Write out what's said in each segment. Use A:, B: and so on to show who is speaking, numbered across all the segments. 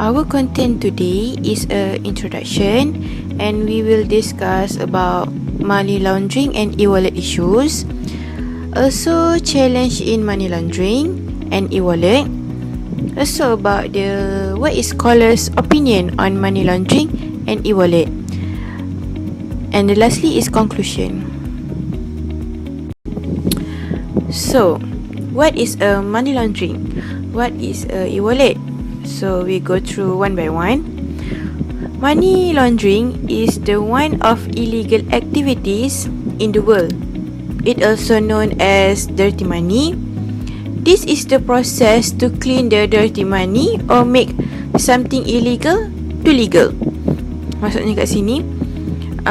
A: Our content today is a introduction, and we will discuss about money laundering and e-wallet issues. Also challenge in money laundering and e-wallet. Also about what is scholars' opinion on money laundering and e-wallet. And lastly is conclusion. So, what is a money laundering? What is a e-wallet? So we go through one by one. Money laundering is the one of illegal activities in the world. It also known as dirty money. This is the process to clean the dirty money or make something illegal to legal. Maksudnya kat sini,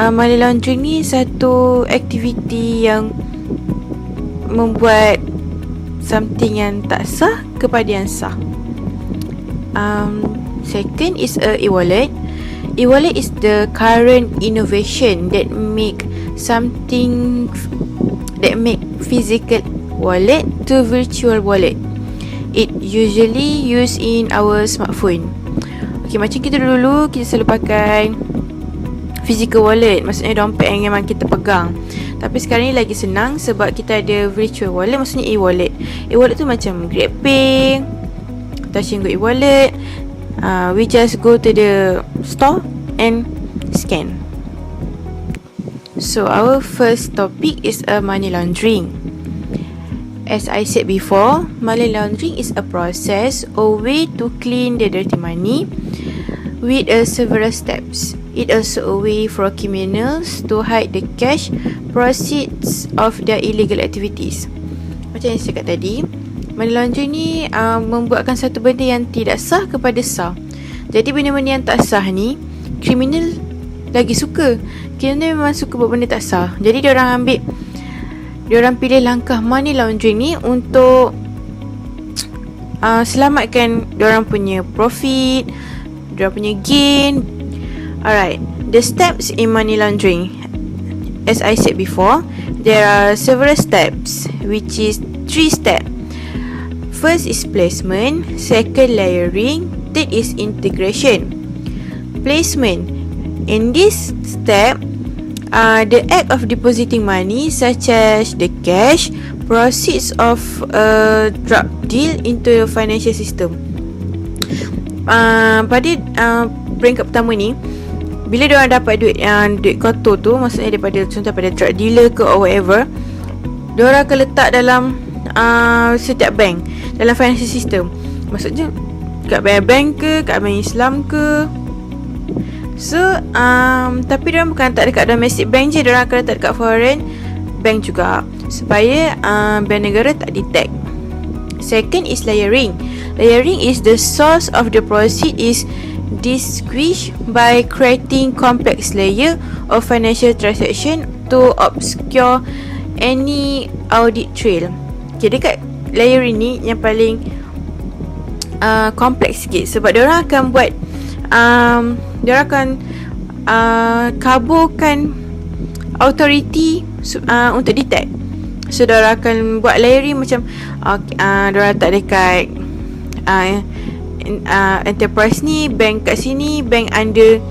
A: money laundering ni satu aktiviti yang membuat something yang tak sah kepada yang sah. Second is a e-wallet. E-wallet is the current innovation that make physical wallet to virtual wallet. It usually used in our smartphone. Okay, macam kita dulu kita selalu pakai physical wallet, maksudnya dompet yang memang kita pegang. Tapi sekarang ni lagi senang sebab kita ada virtual wallet, maksudnya e-wallet. E-wallet tu macam GrabPay, touch and go e-wallet. We just go to the store and scan. So our first topic is money laundering. As I said before, money laundering is a process or way to clean the dirty money with several steps. It also a way for criminals to hide the cash proceeds of their illegal activities. Macam yang saya cakap tadi, money laundering ni membuatkan satu benda yang tidak sah kepada sah. Jadi benda-benda yang tak sah ni, kriminal lagi suka. Kriminal memang suka buat benda tak sah. Jadi diorang pilih langkah money laundering ni untuk selamatkan diorang punya profit, diorang punya gain. Alright, the steps in money laundering. As I said before, there are several steps, which is 3 steps. First is placement, second layering, third is integration. Placement. In this step, the act of depositing money such as the cash, proceeds of a drug deal into the financial system. Pada peringkat pertama ni, bila diorang dapat duit kotor tu, maksudnya daripada drug dealer ke or whatever, diorang akan letak dalam setiap bank, dalam financial system. Maksudnya kat bank ke, kat bank Islam ke. So tapi diorang bukan letak dekat domestic bank je, diorang akan letak dekat foreign bank juga, supaya bank negara tak detect. Second is layering. Layering is the source of the proceed is distinguished by creating complex layer of financial transaction to obscure any audit trail. Okay, dekat layering ni yang paling kompleks sikit, sebab diorang akan buat diorang akan kaburkan authority untuk detect. So diorang akan buat layering macam diorang letak dekat enterprise ni, bank kat sini, bank under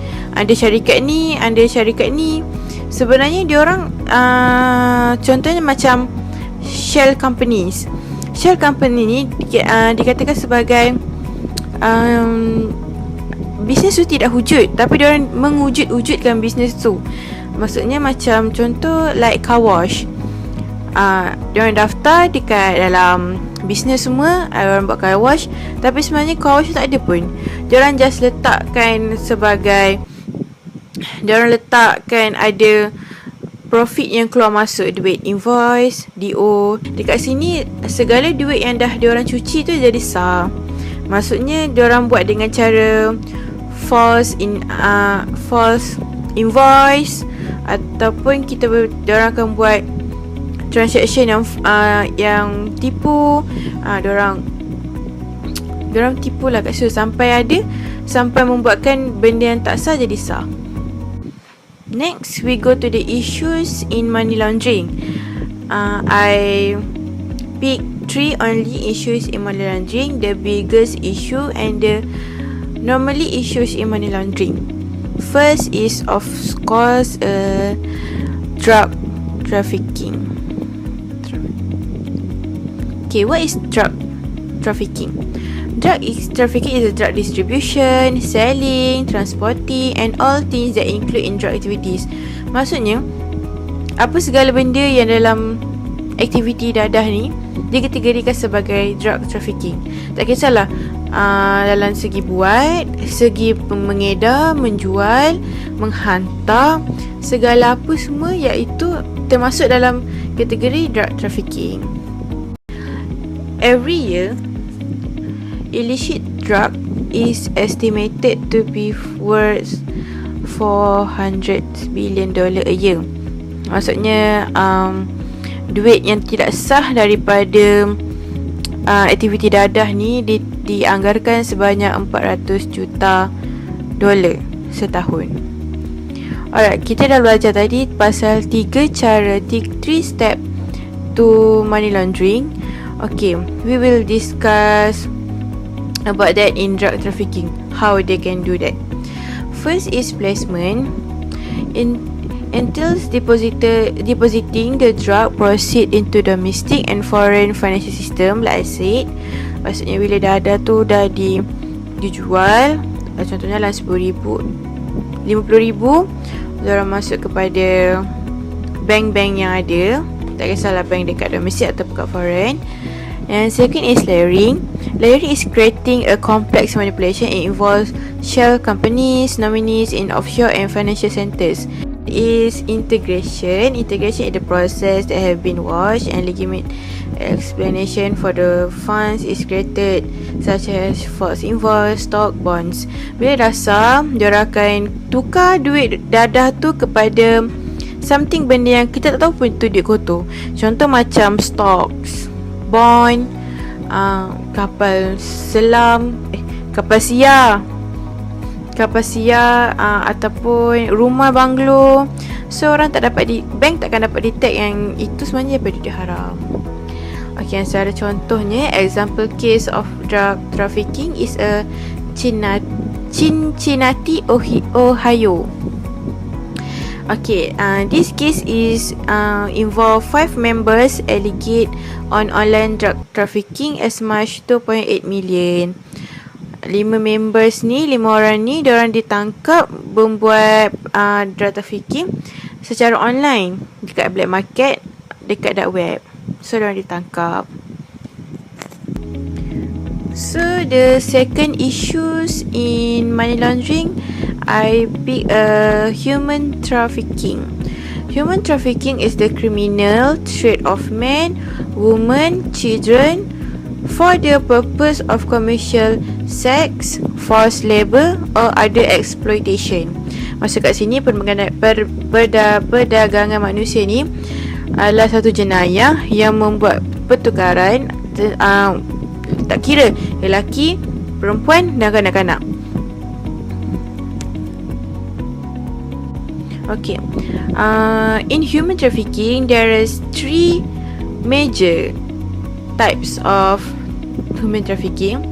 A: syarikat ni, under syarikat ni. Sebenarnya diorang contohnya macam shell companies. Shell company ni dikatakan sebagai bisnes tu tidak wujud, tapi diorang mengwujud-wujudkan bisnes tu. Maksudnya macam contoh like car wash. Diorang daftar dekat dalam bisnes semua, diorang buat car wash, tapi sebenarnya car wash tak ada pun. Diorang just letakkan sebagai, diorang letakkan ada profit yang keluar masuk, duit invoice, DO. Dekat sini segala duit yang dah diorang cuci tu jadi sah. Maksudnya diorang buat dengan cara false invoice, ataupun diorang akan buat transaction yang tipu. Diorang tipu lah kat situ sampai membuatkan benda yang tak sah jadi sah. Next, we go to the issues in money laundering. I pick 3 only issues in money laundering. The biggest issue and the normally issues in money laundering. First is of course drug trafficking. Okay, what is drug trafficking? Drug trafficking is a drug distribution, selling, transporting and all things that include in drug activities. Maksudnya, apa segala benda yang dalam aktiviti dadah ni dikategorikan sebagai drug trafficking. Tak kisahlah dalam segi buat, segi mengedar, menjual, menghantar, segala apa semua iaitu termasuk dalam kategori drug trafficking. Every year, illicit drug is estimated to be worth $400 billion a year. Maksudnya duit yang tidak sah daripada aktiviti dadah ni dianggarkan sebanyak $400 juta setahun. Alright, kita dah belajar tadi pasal 3 step to money laundering. Okay, we will discuss about that in drug trafficking, how they can do that. First is placement. Entails depositing the drug proceed into domestic and foreign financial system, like I said. Maksudnya bila dah tu dah dijual, contohnya dalam $10,000, $50,000, diorang masuk kepada bank-bank yang ada, tak kisahlah bank dekat domestic atau dekat foreign. And second is layering. Layering is creating a complex manipulation. It involves shell companies, nominees in offshore and financial centers. Is integration. Integration is the process that have been washed and legitimate explanation for the funds is created, such as false invoice, stock, bonds. Bila dasar, diorang akan tukar duit dadah tu kepada something benda yang kita tak tahu pun tu duit kotor. Contoh macam stocks, bond, kapal selam, kapal siar, ataupun rumah banglo. So orang tak dapat bank takkan dapat detect yang itu sebenarnya daripada duit haram. Okay, antara contohnya, example case of drug trafficking is a Cincinnati, Ohio. Okay, this case is involve 5 members alleged on online drug trafficking as much 2.8 million. 5 orang ni diorang ditangkap membuat drug trafficking secara online dekat black market, dekat dark web. So diorang ditangkap. So the second issues in money laundering, I pick human trafficking. Human trafficking is the criminal trade of men, women, children for the purpose of commercial sex, forced labor or other exploitation. Maksud kat sini perdagangan manusia ni adalah satu jenayah yang membuat pertukaran tak kira lelaki, perempuan dan kanak-kanak. Okay, in human trafficking there is 3 major types of human trafficking.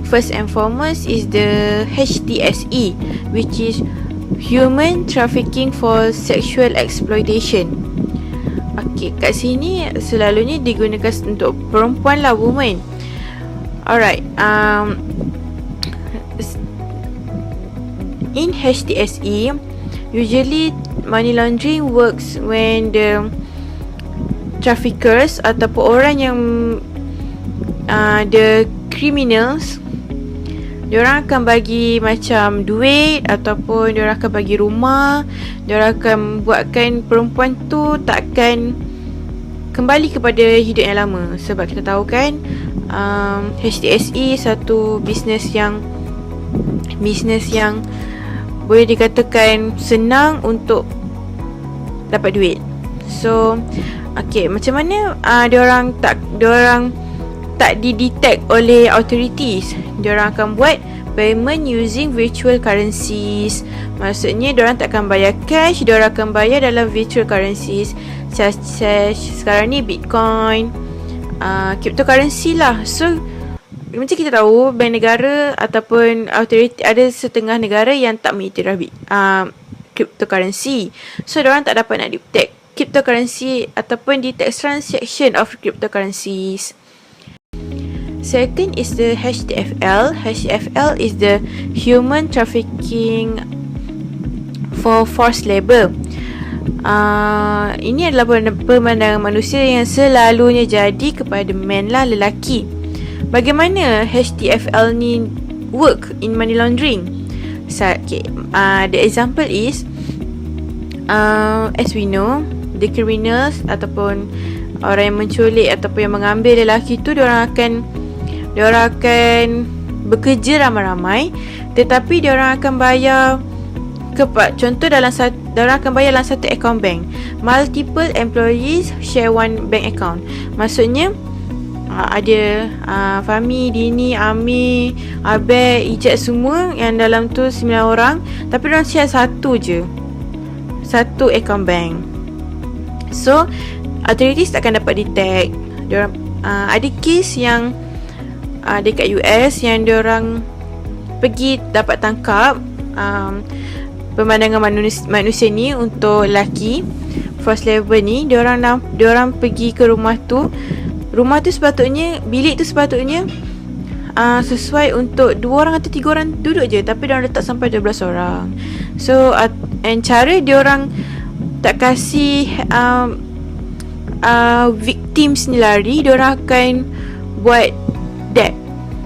A: First and foremost is the HTSE, which is human trafficking for sexual exploitation. Okay, kat sini selalunya digunakan untuk perempuan lah, woman. Alright, in HTSE, usually money laundering works when the traffickers ataupun orang yang the criminals, diorang akan bagi macam duit ataupun diorang akan bagi rumah, diorang akan buatkan perempuan tu takkan kembali kepada hidup yang lama. Sebab kita tahu kan, HTSE satu bisnes yang boleh dikatakan senang untuk dapat duit. So, okay, macam mana diorang tak didetect oleh authorities? Diorang akan buat payment using virtual currencies. Maksudnya diorang takkan bayar cash, diorang akan bayar dalam virtual currencies. Sekarang ni Bitcoin, cryptocurrency lah. So macam kita tahu, bank negara ataupun authority, ada setengah negara yang tak mengiktiraf cryptocurrency. So diorang tak dapat nak detect cryptocurrency ataupun detect transaction of cryptocurrencies. Second is the HTFL. HTFL is the human trafficking for forced labor. Ini adalah pemandangan manusia yang selalunya jadi kepada men lah, lelaki. Bagaimana HTFL ni work in money laundering? The example is, as we know, the criminals ataupun orang yang menculik ataupun yang mengambil lelaki tu, diorang akan bekerja ramai-ramai, tetapi diorang akan bayar contoh diorang akan bayar dalam satu account bank. Multiple employees share one bank account. Maksudnya ada Fahmi, Dini, Amir, Abel, Ijat, semua yang dalam tu 9 orang, tapi diorang share satu account bank. So authorities takkan dapat detect. Diorang ada kes yang dekat US yang diorang pergi dapat tangkap pemandangan manusia ni untuk lelaki forced labor ni. Diorang pergi ke rumah tu sepatutnya, bilik tu sepatutnya sesuai untuk 2 orang atau 3 orang duduk je, tapi diorang letak sampai 12 orang. So and cara diorang tak kasih victims ni lari, diorang akan buat debt.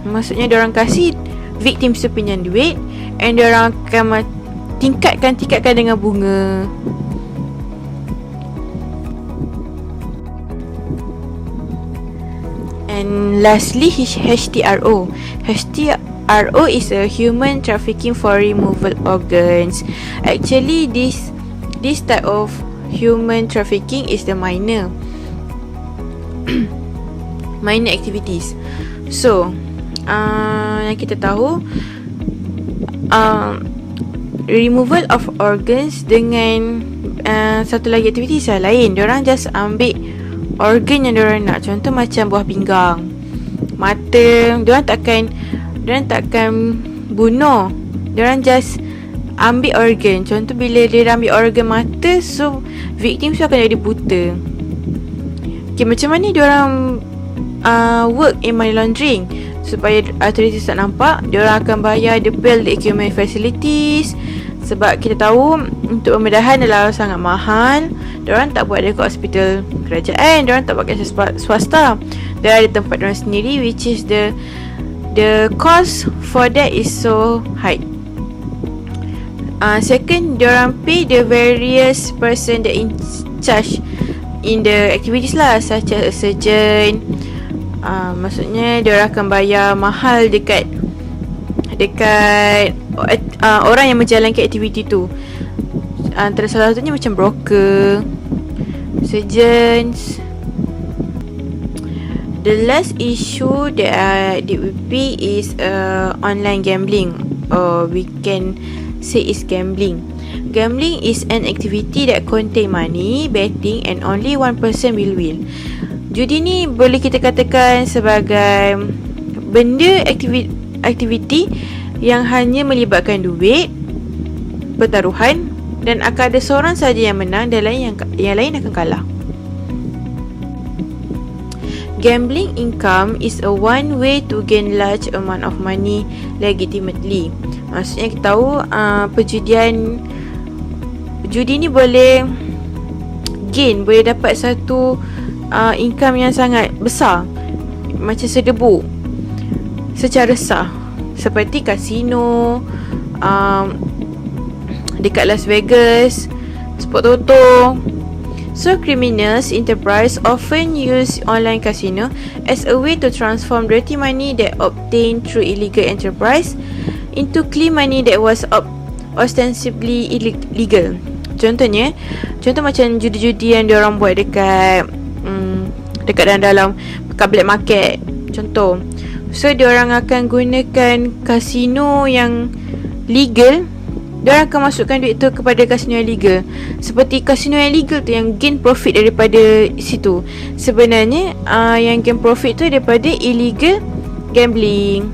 A: Maksudnya diorang kasih victims tu pinjam duit, and diorang akan tingkatkan dengan bunga. And lastly, HTRO. HTRO is a human trafficking for removal organs. Actually, this type of human trafficking is the minor activities. So yang kita tahu, removal of organs dengan satu lagi aktiviti lain. Diorang just ambil organ yang diorang nak. Contoh macam buah pinggang, mata. Diorang takkan bunuh. Diorang just ambil organ. Contoh bila dia ambil organ mata, so victim tu akan jadi buta. Okay, macam mana diorang work in money laundering? Supaya authorities tak nampak, diorang akan bayar the bill, the equipment facilities. Sebab kita tahu untuk pembedahan adalah sangat mahal. Diorang tak buat dekat hospital kerajaan, diorang tak buat kat swasta. Dia ada tempat diorang sendiri, which is the cost for that is so high. Second, diorang pay the various person that in charge in the activities lah, such as a surgeon. Maksudnya diorang akan bayar mahal dekat orang yang menjalankan aktiviti tu. Antara salah satunya macam broker, surgeons. The last issue that we pay is online gambling, or we can say is gambling. Gambling is an activity that contain money, betting, and only one person will win. Judi ni boleh kita katakan sebagai benda aktiviti yang hanya melibatkan duit, pertaruhan, dan akan ada seorang saja yang menang dan yang lain akan kalah. Gambling income is a one way to gain large amount of money legitimately. Maksudnya kita tahu judi ni boleh dapat satu income yang sangat besar, macam sedebu, secara sah, seperti kasino dekat Las Vegas, spot toto. So criminals enterprise often use online casino as a way to transform dirty money that obtained through illegal enterprise into clean money that was ostensibly illegal. Contoh macam judi-judi yang diorang buat dekat dalam black market. Contoh, so diorang akan gunakan kasino yang legal. Diorang akan masukkan duit tu kepada kasino yang legal. Seperti kasino yang legal tu yang gain profit daripada situ. Sebenarnya yang gain profit tu daripada illegal gambling.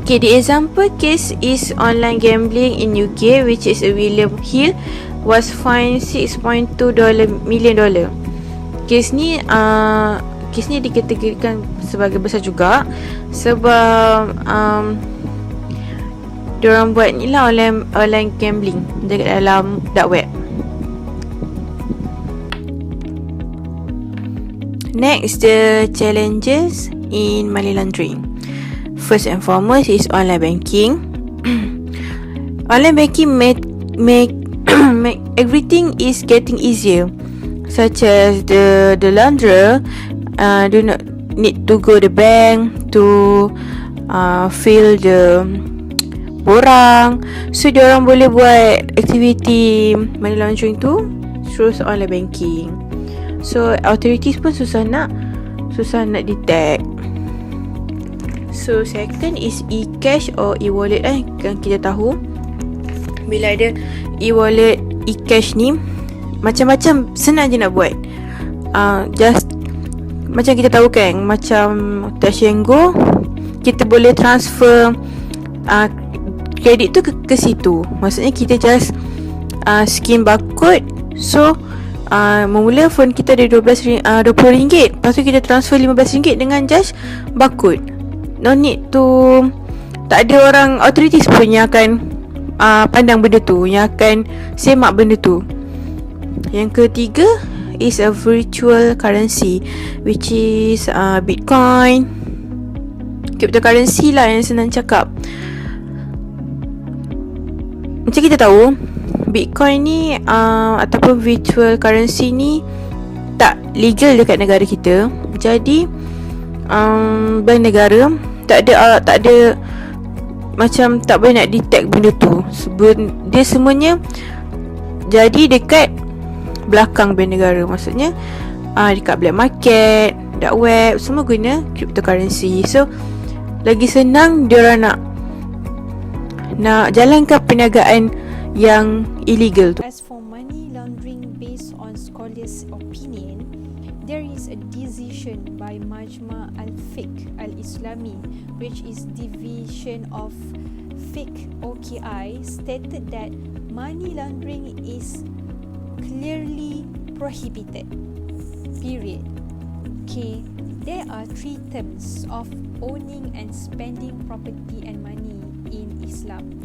A: Okay, the example case is online gambling in UK, which is William Hill was fined $6.2 million. Kes ni dikategorikan sebagai besar juga sebab diorang buat ni lah online gambling dekat dalam dark web. Next, the challenges in money laundering. First and foremost is online banking. Online banking make everything is getting easier, such as the launderer do not need to go to the bank to fill the borang. So diorang boleh buat aktiviti money laundering tu through online banking. So authorities pun susah nak detect. So second is e-cash or e-wallet kan kita tahu bila ada e-wallet, e-cash ni macam-macam, senang je nak buat. Just macam kita tahu kan, macam Touch and Go, kita boleh transfer kredit tu ke situ. Maksudnya kita just scan barcode. So memula phone kita ada RM20, lepas tu kita transfer RM15 dengan just barcode. No need to, tak ada orang authorities pun yang akan pandang benda tu, yang akan semak benda tu. Yang ketiga is a virtual currency, which is Bitcoin, cryptocurrency lah yang senang cakap. Macam kita tahu, Bitcoin ni ataupun virtual currency ni tak legal dekat negara kita. Jadi bank negara tak ada macam tak boleh nak detect benda tu. Dia semuanya jadi dekat belakang bank negara. Maksudnya dekat black market, dark web, semua guna cryptocurrency. So lagi senang diorang nak jalankan perniagaan yang illegal tu.
B: As for money laundering based on scholars' opinion, there is a decision by Majma' al-Fiqh al-Islami, which is division of Fiqh OKI, stated that money laundering is clearly prohibited. Period. Okay, there are three terms of owning and spending property and money in Islam.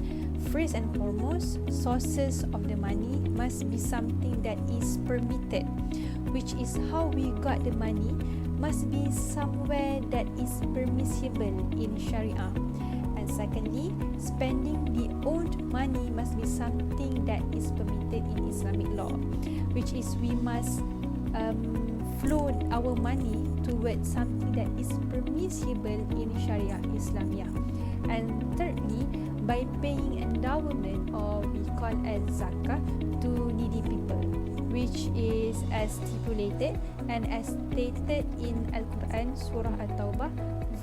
B: First and foremost, sources of the money must be something that is permitted, which is how we got the money must be somewhere that is permissible in Sharia. And secondly, spending the owned money must be something that is permitted in Islamic law, which is we must flow our money towards something that is permissible in Sharia Islamiyah. And thirdly, by paying endowment, or we call as zakah, to needy people, which is as stipulated and as stated in Al-Quran, Surah At-Taubah,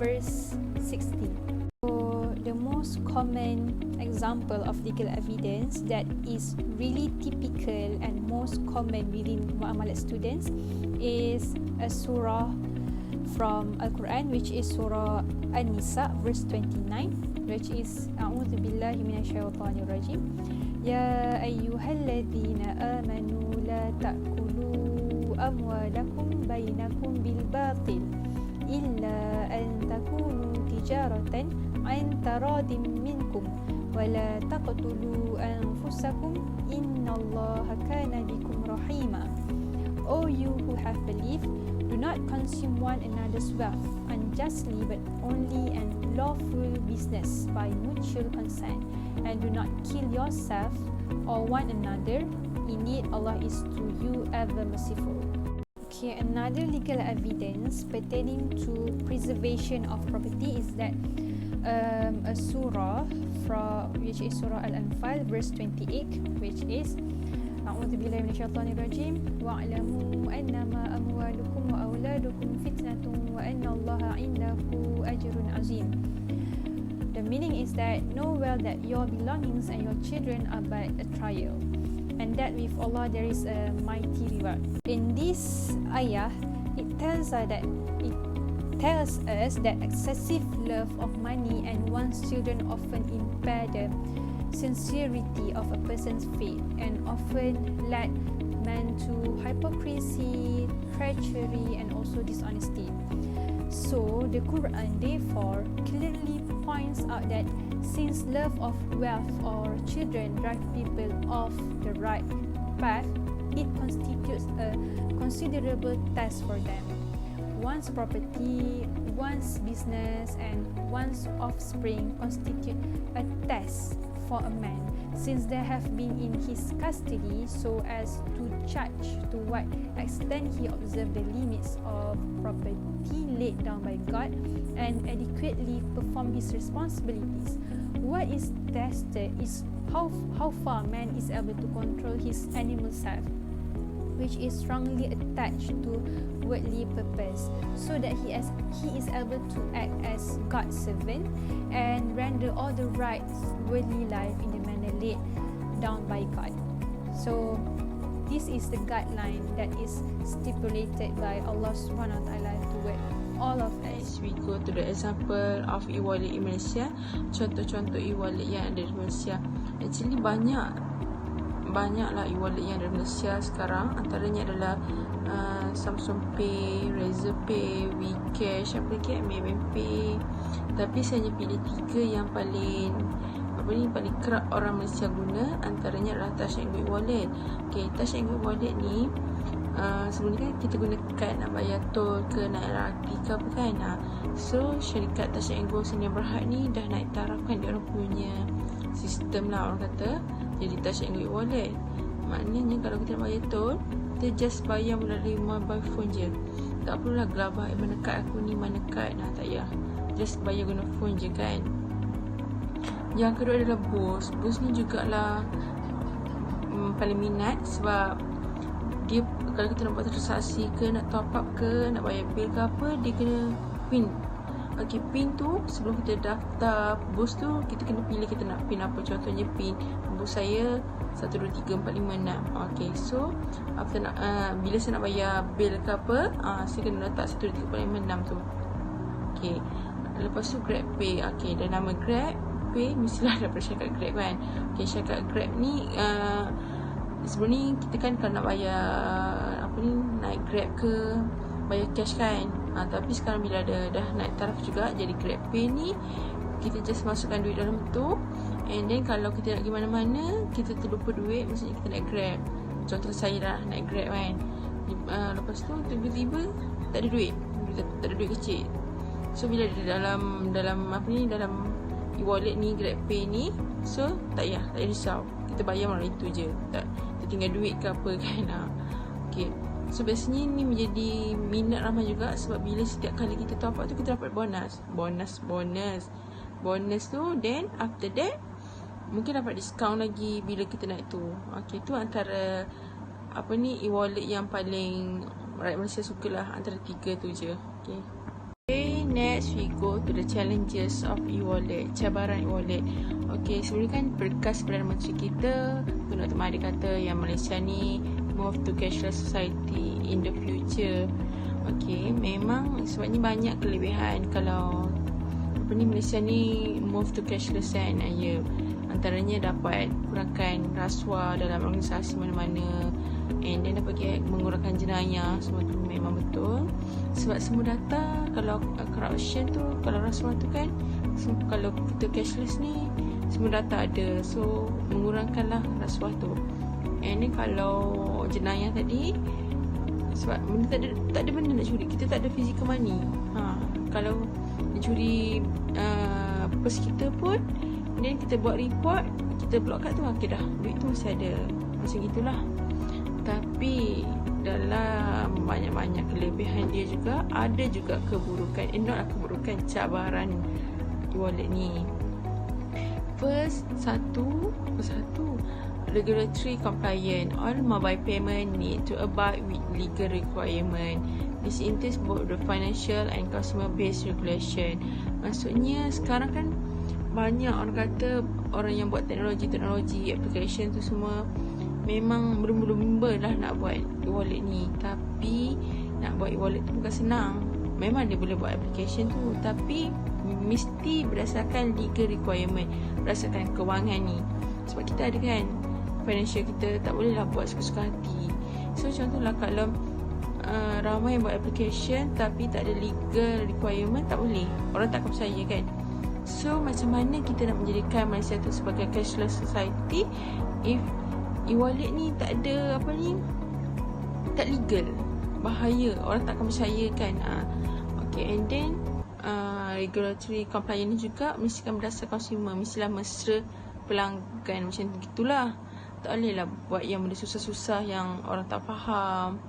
B: verse 16. So the most common example of legal evidence that is really typical and most common within Muamalat students is a surah from Al-Quran, which is Surah An-Nisa, verse 29, which is A'udhu billahi minasyaitanir rajim. Ya ayyuhalladzina amanu la ta'kulu amwalakum bainakum bil batil illa an takunu tijaratan an taradim minkum wa la taqtulu anfusakum innallaha kana bikum rahima. O you who have believed, do not consume one another's wealth unjustly, but only in lawful business by mutual consent, and do not kill yourself or one another. Indeed, Allah is to you ever merciful. Okay, another legal evidence pertaining to preservation of property is that a surah which is Surah Al-Anfal, verse 28, which is A'udzu billahi minasyaitonir rajim wa'lamu annama amwalukum wa auladukum fitnatun wa annallaha 'indahu ajrun 'azim. The meaning is that know well that your belongings and your children are but a trial, and that with Allah there is a mighty reward. In this ayah, it tells us tells us that excessive love of money and one's children often impair the sincerity of a person's faith and often lead men to hypocrisy, treachery, and also dishonesty. So, the Quran therefore clearly points out that since love of wealth or children drive people off the right path, it constitutes a considerable test for them. One's property, one's business, and one's offspring constitute a test for a man, since they have been in his custody, so as to judge to what extent he observed the limits of property laid down by God and adequately perform his responsibilities. What is tested is how far man is able to control his animal self, which is strongly attached to worldly purpose, so that he is able to act as God's servant and render all the rights worldly life in the manner laid down by God. So this is the guideline that is stipulated by Allah Subhanahu Wa Taala toward all of us.
A: We go to the example of e-wallet in Malaysia. Contoh-contoh e-wallet yang ada di Malaysia. Actually banyaklah e-wallet yang ada di Malaysia sekarang. Antaranya adalah Samsung Pay, Razer Pay, WeCash, apa lagi, Maybank Pay. Tapi saya hanya pilih 3 yang paling kerap orang Malaysia guna. Antaranya adalah Touch 'n Go e-wallet. Okay, Touch 'n Go e-wallet ni sebelum ni kan kita guna kad nak bayar tol ke nak LRT ke apa kan. So syarikat Touch 'n Go Sdn Bhd ni dah naik tarafkan dia orang punya sistem lah, orang kata. Jadi Touch 'n Go e-wallet maknanya kalau kita nak bayar tol, kita just bayar melalui mobile phone je. Tak perlulah gelabah mana kad aku ni, mana kad. Tak payah, just bayar guna phone je kan. Yang kedua adalah Boost. Boost ni jugalah paling minat sebab dia kalau kita nak buat transaksi ke, nak top up ke, nak bayar bil ke apa, dia kena PIN. Okay, PIN tu sebelum kita daftar Boost tu, kita kena pilih kita nak PIN apa. Contohnya PIN Boost saya 123456. Okay, so after bila saya nak bayar bil ke apa, saya kena letak 123456 tu. Okay, lepas tu Grab Pay. Okay, dan nama Grab Pay mestilah daripada syarikat Grab kan. Okay, syarikat Grab ni sebelum ni kita kan kalau nak bayar naik Grab ke, bayar cash kan. Tapi sekarang bila dah naik taraf juga, jadi Grab Pay ni kita just masukkan duit dalam tu, and then kalau kita nak pergi mana-mana, kita terlupa duit, maksudnya kita naik Grab. Contoh saya dah naik Grab kan, lepas tu tiba-tiba tak ada duit kecil. So bila dia dalam e-wallet ni, Grab Pay ni, so tak payah risau, kita bayar melalui itu je, tak tinggal duit ke apa kan. Okay, so biasanya ni menjadi minat ramai juga sebab bila setiap kali kita top up tu, kita dapat bonus tu, then after that mungkin dapat diskaun lagi bila kita naik tu. Okay, tu antara e-wallet yang paling rakyat Malaysia sukalah, antara 3 tu je. Okay, next we go to the challenges of e-wallet, cabaran e-wallet. Okay, sebelum ni kan berkas Perdana Menteri kita Tun Dr. Mahathir kata yang Malaysia ni move to cashless society in the future. Okay, memang sebabnya banyak kelebihan kalau Malaysia ni move to cashless kan. Ya, antaranya dapat kurangkan rasuah dalam organisasi mana-mana, and then dapat mengurangkan jenayah. Semua tu memang betul sebab semua data, kalau corruption tu, kalau rasuah tu kan, kalau kita cashless ni semua data ada, so mengurangkanlah rasuah tu. And then kalau jenayah tadi, sebab benda tak ada benda nak curi, kita tak ada physical money. Kalau dicuri purse kita pun, then kita buat report, kita block kat tu, okay dah, duit tu masih ada. Macam itulah. Tapi dalam banyak-banyak kelebihan dia juga, ada juga keburukan. Not keburukan, cabaran e-wallet ni. First, satu regulatory compliant. All mobile payment need to abide with legal requirement. This entails both the financial and customer based regulation. Maksudnya sekarang kan banyak orang kata, orang yang buat teknologi application tu semua memang belum lah nak buat e-wallet ni. Tapi nak buat e-wallet tu bukan senang. memang dia boleh buat application tu, tapi mesti berdasarkan legal requirement, berdasarkan kewangan ni. Sebab kita ada kan financial, kita tak boleh lah buat suka-suka hati. So contohlah kalau ramai yang buat application tapi tak ada legal requirement, tak boleh, orang tak akan percaya kan. So macam mana kita nak menjadikan Malaysia tu sebagai cashless society if e-wallet ni tak ada tak legal, bahaya, orang tak akan percaya kan. Okay, and then regulatory compliance ni juga mestikan berdasarkan consumer, mestilah mesra pelanggan, macam gitulah. Tak boleh lah buat yang benda susah-susah yang orang tak faham.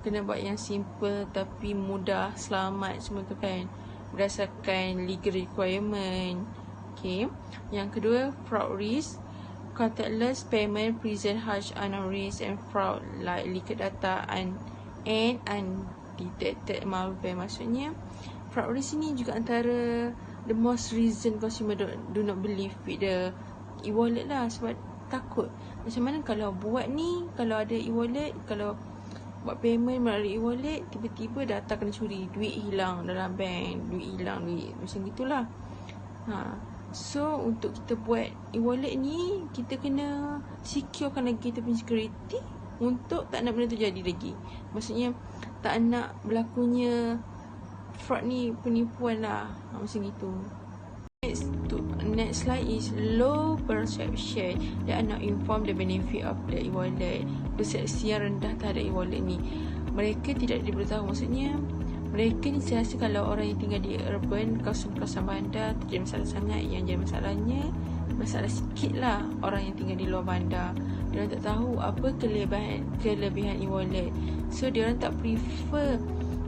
A: Kena buat yang simple tapi mudah, selamat semua tu kan, berdasarkan legal requirement. Okay, yang kedua, fraud risk. Contactless payment present harsh unknown risk and fraud like leaked data and undetected malware. Maksudnya fraud risk ni juga antara the most reason consumer do not believe with the e-wallet lah, sebab takut. Macam mana kalau buat ni, kalau ada e-wallet, kalau buat payment melalui e-wallet, tiba-tiba data kena curi, duit hilang dalam bank, duit macam gitulah. So untuk kita buat e-wallet ni, kita kena securekan lagi kita punya security untuk tak nak benda tu jadi lagi. Maksudnya tak nak berlakunya fraud ni, penipuan lah, macam gitu. Next slide is low perception. They are not informed the benefit of the e-wallet. Persepsi yang rendah terhadap e-wallet ni, mereka tidak diberitahu. Maksudnya mereka ni saya rasa kalau orang yang tinggal di urban, kawasan-kawasan bandar, tak jadi masalah sangat. Yang jadi masalahnya, masalah sikit lah orang yang tinggal di luar bandar. Diorang tak tahu apa kelebihan e-wallet. So diorang tak prefer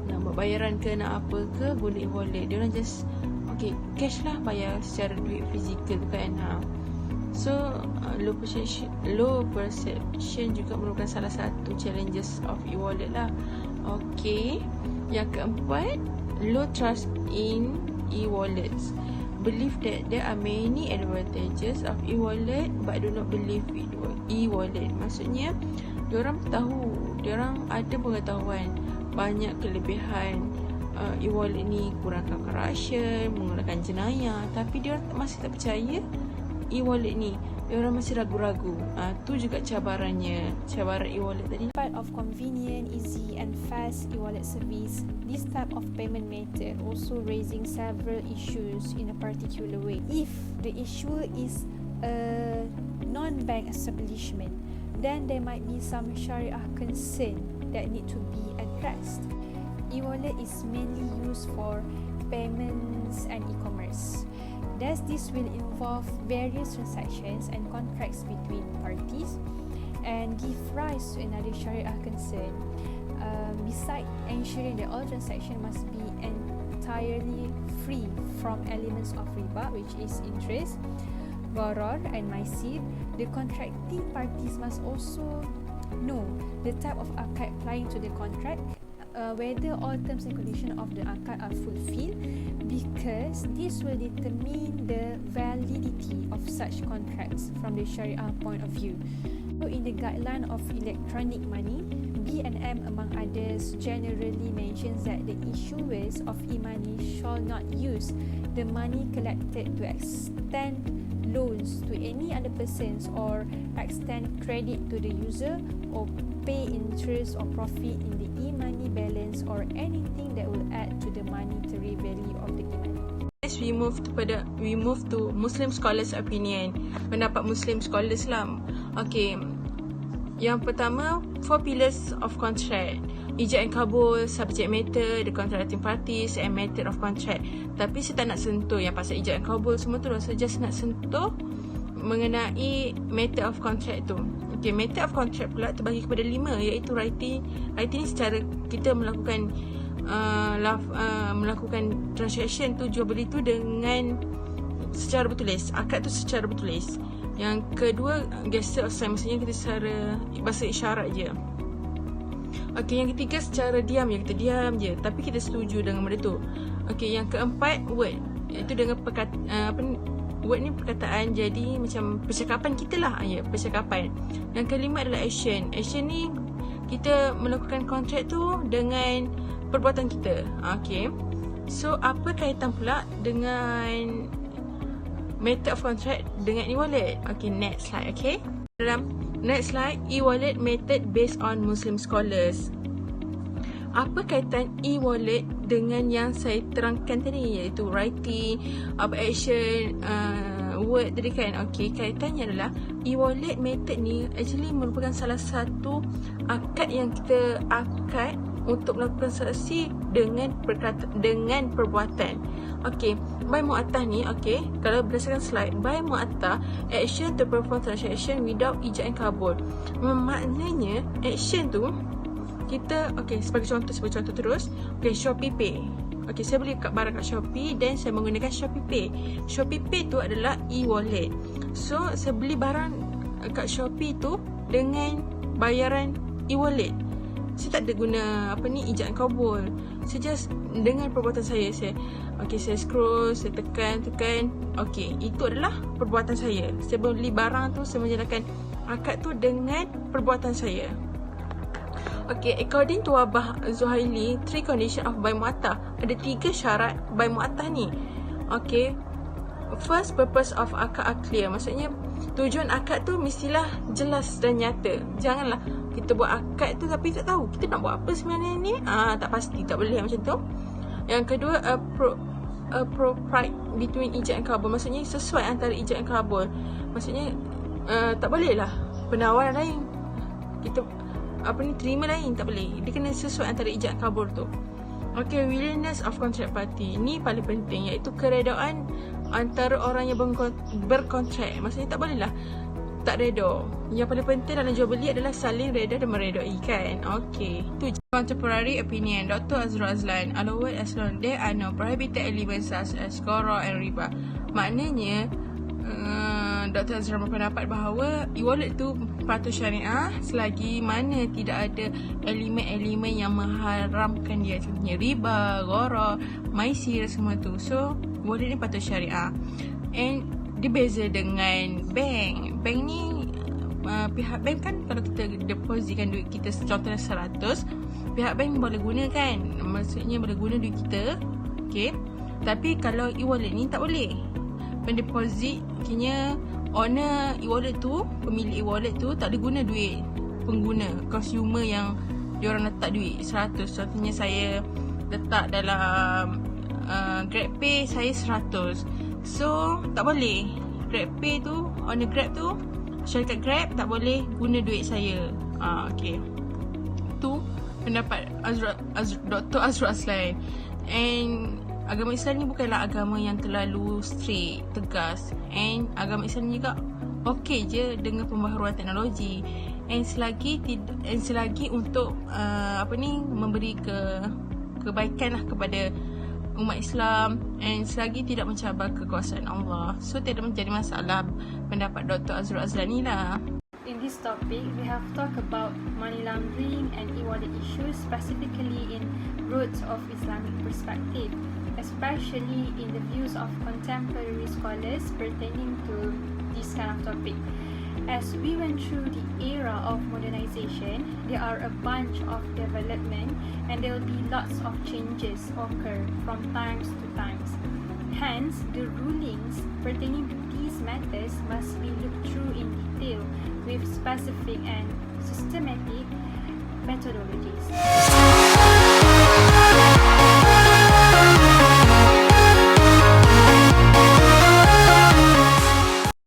A: nak buat bayaran ke, nak apa ke, guna e-wallet. Diorang just cash lah, bayar secara duit fizikal kan. So low perception juga merupakan salah satu challenges of e-wallet lah. Okay, yang keempat, low trust in e-wallets. Believe that there are many advantages of e-wallet but do not believe with e-wallet. Maksudnya diorang tahu, diorang ada pengetahuan banyak kelebihan e-wallet ni, kurangkan corruption, mengurangkan jenayah, tapi dia masih tak percaya e-wallet ni. Diorang masih ragu-ragu. Tu juga cabaran e-wallet tadi.
B: Part of convenient, easy and fast e-wallet service, this type of payment method also raising several issues in a particular way. If the issue is a non-bank establishment, then there might be some Sharia concern that need to be addressed. E-wallet is mainly used for payments and e-commerce. Thus, this will involve various transactions and contracts between parties and give rise to another Sharia concern. Besides ensuring that all transactions must be entirely free from elements of riba, which is interest, gharar and maisir, the contracting parties must also know the type of akad applying to the contract, whether all terms and conditions of the akad are fulfilled, because this will determine the validity of such contracts from the Sharia point of view. So in the guideline of electronic money, B&M among others generally mentions that the issuers of e-money shall not use the money collected to extend loans to any other persons or extend credit to the user or pay interest or profit in the e-money balance or anything that will add to the monetary value of the e-money.
A: Next, we move to Muslim scholars' opinion. Pendapat Muslim scholars lah. Okay, yang pertama, 4 pillars of contract: ijab and kabul, subject matter, the contracting parties and method of contract. Tapi saya tak nak sentuh yang pasal ijab and kabul semua tu. Saya just nak sentuh mengenai method of contract tu. Okay, method of contract pula terbagi kepada 5, iaitu writing ni secara kita melakukan melakukan transaction tu, jual beli tu dengan secara bertulis, akad tu secara bertulis. Yang kedua, gesture of sign, maksudnya kita secara bahasa isyarat je. Okey, yang ketiga secara diam je, kita diam je tapi kita setuju dengan benda tu. Okey, yang keempat, word, iaitu dengan word ni perkataan, jadi macam percakapan kita lah, percakapan. Yang kelima adalah action. Action ni kita melakukan kontrak tu dengan perbuatan kita. Okay. So apa kaitan pula dengan method of contract dengan e-wallet? Okay, next slide. Okay, dalam next slide, e-wallet method based on Muslim scholars. Apa kaitan e-wallet dengan yang saya terangkan tadi, iaitu writing, action, word tadi kan? Okay, kaitannya adalah e-wallet method ni actually merupakan salah satu akad yang kita akad untuk melakukan transaksi dengan perbuatan. Okay, by mu'attah ni, okay, kalau berdasarkan slide, by mu'attah, action to perform transaction without ijab and kabul. Maknanya action tu kita, okay, sebagai contoh terus, okay, Shopee Pay. Okay, saya beli barang kat Shopee dan saya menggunakan Shopee Pay. Shopee Pay tu adalah e-wallet. So saya beli barang kat Shopee tu dengan bayaran e-wallet. Saya tak ada guna ijab kabul. Saya just dengan perbuatan saya scroll, saya tekan. Okay, itu adalah perbuatan saya. Saya beli barang tu, saya menjalankan akad tu dengan perbuatan saya. Okay, according to Abah Zuhaili, 3 condition of by mu'attah. Ada 3 syarat by mu'attah ni. Okay, first, purpose of akad clear. Maksudnya tujuan akad tu mestilah jelas dan nyata. Janganlah kita buat akad tu tapi tak tahu kita nak buat apa sebenarnya ni. Tak pasti, tak boleh macam tu. Yang kedua, appropriate between ijab and kabul. Maksudnya sesuai antara ijab and kabul. Maksudnya tak boleh lah penawaran lain kita terima lain, tak boleh. Dia kena sesuai antara ijab and kabul tu. Okay, willingness of contract party. Ni paling penting, iaitu keredaan antara orang yang berkontrak. Maksudnya tak boleh lah tak reda. Yang paling penting dalam jual beli adalah saling reda dan meredai kan. Okay, tu je. Contemporary opinion. Dr. Azrul Azlan, allowed as long there are no prohibited elements such as qara and riba. Maknanya Dr. Azrul berpendapat bahawa e-wallet tu patut syariah selagi mana tidak ada elemen-elemen yang mengharamkan dia, contohnya riba, qara, maisir, semua tu. So wallet ni patut syariah. And dia beza dengan bank. Bank ni pihak bank kan, kalau kita depositkan duit kita contohnya 100, pihak bank boleh guna kan, maksudnya boleh guna duit kita. Okay, tapi kalau e-wallet ni tak boleh. Pendeposit kini owner e-wallet tu, pemilik e-wallet tu tak boleh guna duit pengguna, consumer yang diorang letak duit 100. Contohnya saya letak dalam GrabPay saya 100. So tak boleh. GrabPay tu, owner Grab tu, syarikat Grab tak boleh guna duit saya. Okay, tu pendapat Dr. Azrul Azlan. And agama Islam ni bukanlah agama yang terlalu strict, tegas. And agama Islam juga okey je dengan pembaharuan teknologi. And selagi untuk memberi kebaikan lah kepada umat Islam, and selagi tidak mencabar kekuasaan Allah. So tidak menjadi masalah pendapat Dr. Azrul Azlan ni lah.
B: In this topic, we have talked about money laundering and e-wallet issues, specifically in roots of Islamic perspective, especially in the views of contemporary scholars pertaining to this kind of topic. As we went through the era of modernization, there are a bunch of development and there will be lots of changes occur from times to times. Hence, the rulings pertaining to these matters must be looked through in detail with specific and systematic methodologies.